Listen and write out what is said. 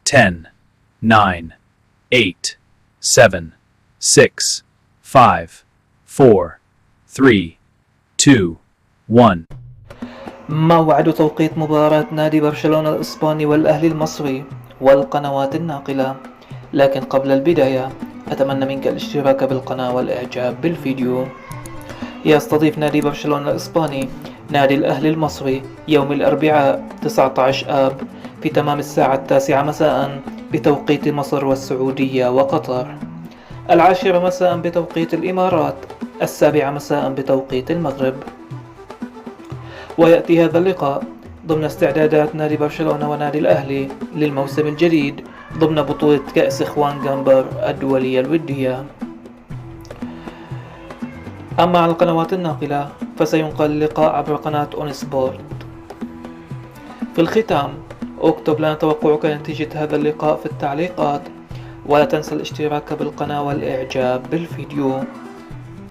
10, 9, 8, 7, 6, 5, 4, 3, 2, 1. موعد توقيت مباراة نادي برشلونة الإسباني والأهلي المصري والقنوات الناقلة. لكن قبل البداية أتمنى منك الاشتراك بالقناة والإعجاب بالفيديو. يستضيف نادي برشلونة الإسباني نادي الأهلي المصري يوم الأربعاء 19 آب في تمام الساعة 9 مساء بتوقيت مصر والسعودية وقطر، 10 مساء بتوقيت الإمارات، 7 مساء بتوقيت المغرب. ويأتي هذا اللقاء ضمن استعدادات نادي برشلونة ونادي الأهلي للموسم الجديد ضمن بطولة كأس إخوان جامبر الدولية الودية. أما على القنوات الناقلة فسينقل اللقاء عبر قناة أون سبورت. في الختام اكتب لنا توقعك لنتيجة هذا اللقاء في التعليقات، ولا تنسى الاشتراك بالقناة والإعجاب بالفيديو.